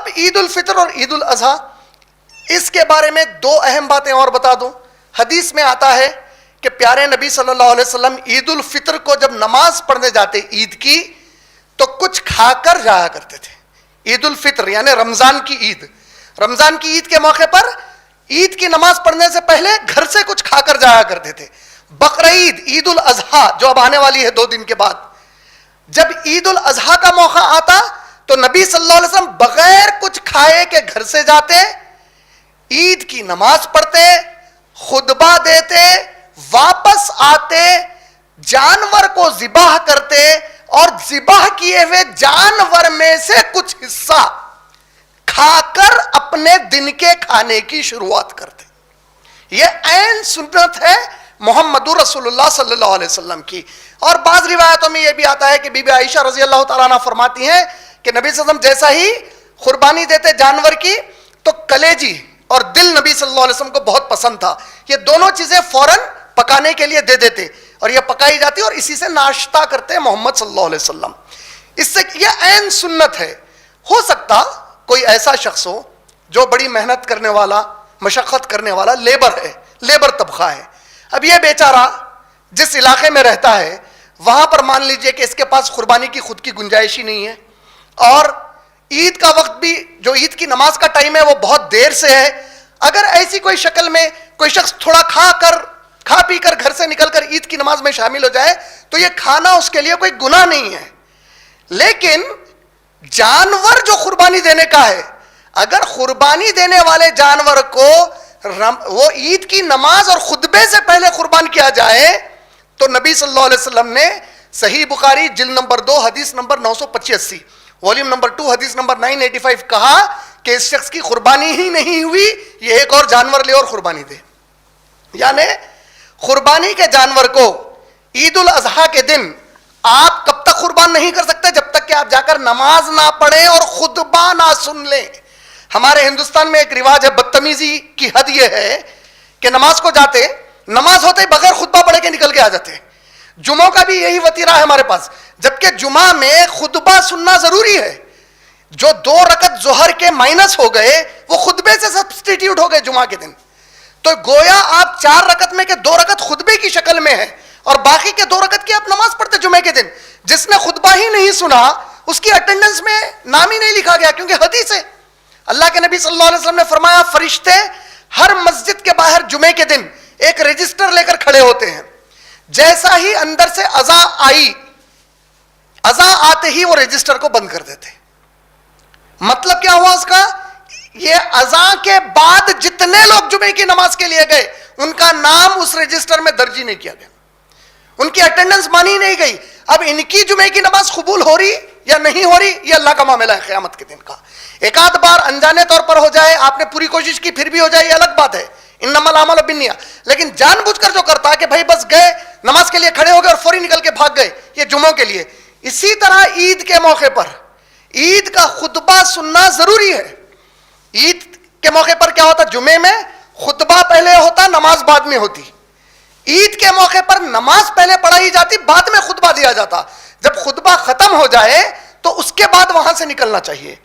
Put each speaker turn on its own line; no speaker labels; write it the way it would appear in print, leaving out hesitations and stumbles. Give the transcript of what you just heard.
اب عید الفطر اور عید الاضحیٰ، اس کے بارے میں دو اہم باتیں اور بتا دوں. حدیث میں آتا ہے کہ پیارے نبی صلی اللہ علیہ وسلم عید الفطر کو جب نماز پڑھنے جاتے عید کی تو کچھ کھا کر جایا کرتے تھے. عید الفطر یعنی رمضان کی عید، رمضان کی عید کے موقع پر عید کی نماز پڑھنے سے پہلے گھر سے کچھ کھا کر جایا کرتے تھے. بقرعید، عید الاضحیٰ جو اب آنے والی ہے 2 دن کے بعد، جب عید الاضحیٰ کا موقع آتا تو نبی صلی اللہ علیہ وسلم بغیر کچھ کھائے کے گھر سے جاتے، عید کی نماز پڑھتے، خطبہ دیتے، واپس آتے، جانور کو ذبح کرتے اور ذبح کیے ہوئے جانور میں سے کچھ حصہ کھا کر اپنے دن کے کھانے کی شروعات کرتے. یہ عین سنت ہے محمد رسول اللہ صلی اللہ علیہ وسلم کی. اور بعض روایتوں میں یہ بھی آتا ہے کہ بی بی عائشہ رضی اللہ تعالیٰ عنہ فرماتی ہیں کہ نبی صلی اللہ علیہ وسلم جیسا ہی قربانی دیتے جانور کی تو کلیجی اور دل نبی صلی اللہ علیہ وسلم کو بہت پسند تھا. یہ دونوں چیزیں فوراً پکانے کے لیے دے دیتے اور یہ پکائی جاتی اور اسی سے ناشتہ کرتے محمد صلی اللہ علیہ وسلم. اس سے یہ عین سنت ہے. ہو سکتا کوئی ایسا شخص ہو جو بڑی محنت کرنے والا، مشقت کرنے والا لیبر ہے، لیبر طبقہ ہے. اب یہ بیچارہ جس علاقے میں رہتا ہے وہاں پر مان لیجئے کہ اس کے پاس قربانی کی خود کی گنجائش ہی نہیں ہے اور عید کا وقت بھی جو عید کی نماز کا ٹائم ہے وہ بہت دیر سے ہے. اگر ایسی کوئی شکل میں کوئی شخص تھوڑا کھا پی کر گھر سے نکل کر عید کی نماز میں شامل ہو جائے تو یہ کھانا اس کے لیے کوئی گناہ نہیں ہے. لیکن جانور جو قربانی دینے کا ہے، اگر قربانی دینے والے جانور کو وہ عید کی نماز اور خطبے سے پہلے قربان کیا جائے تو نبی صلی اللہ علیہ وسلم نے صحیح بخاری جلد نمبر 2 حدیث نمبر 985 والیوم نمبر 2 حدیث نمبر 985 کہا کہ اس شخص کی قربانی ہی نہیں ہوئی، یہ ایک اور جانور لے اور قربانی دے. یعنی قربانی کے جانور کو عید الاضحیٰ کے دن آپ کب تک قربان نہیں کر سکتے؟ جب تک کہ آپ جا کر نماز نہ پڑھیں اور خطبہ نہ سن لیں. ہمارے ہندوستان میں ایک رواج ہے، بدتمیزی کی حد یہ ہے کہ نماز کو جاتے، نماز ہوتے ہی بغیر خطبہ پڑھے کے نکل کے آ جاتے. جمعوں کا بھی یہی وتیرہ ہے ہمارے پاس، جبکہ جمعہ میں خطبہ سننا ضروری ہے. جو 2 رکعت ظہر کے مائنس ہو گئے وہ خطبے سے سبسٹیٹیوٹ ہو گئے جمعہ کے دن. تو گویا آپ 4 رکعت میں کہ 2 رکعت خطبے کی شکل میں ہے اور باقی کے 2 رکعت کی آپ نماز پڑھتے جمعے کے دن. جس نے خطبہ ہی نہیں سنا اس کی اٹینڈنس میں نام ہی نہیں لکھا گیا، کیونکہ حدیث ہے. اللہ کے نبی صلی اللہ علیہ وسلم نے فرمایا فرشتے ہر مسجد کے باہر جمعے کے دن ایک رجسٹر لے کر کھڑے ہوتے ہیں. جیسا ہی اندر سے اذان آتے ہی وہ رجسٹر کو بند کر دیتے. مطلب کیا ہوا اس کا؟ یہ اذان کے بعد جتنے لوگ جمعے کی نماز کے لیے گئے ان کا نام اس رجسٹر میں درج ہی نہیں کیا گیا، ان کی اٹینڈنس مانی نہیں گئی. اب ان کی جمعے کی نماز قبول ہو رہی یا نہیں ہو رہی یہ اللہ کا معاملہ ہے قیامت کے دن کا. ایک آدھ بار انجانے طور پر ہو جائے، آپ نے پوری کوشش کی پھر بھی ہو جائے، یہ الگ بات ہے، انما الاعمال بالنیات. لیکن جان بوجھ کر جو کرتا ہے کہ بھائی بس گئے نماز کے لیے کھڑے ہو گئے اور فوری نکل کے بھاگ گئے، یہ جمعوں کے لیے. اسی طرح عید کے موقع پر عید کا خطبہ سننا ضروری ہے. عید کے موقع پر کیا ہوتا؟ جمعے میں خطبہ پہلے ہوتا، نماز بعد میں ہوتی. عید کے موقع پر نماز پہلے پڑھائی جاتی، بعد میں خطبہ دیا جاتا. جب خطبہ ختم ہو جائے تو اس کے بعد وہاں سے نکلنا چاہیے.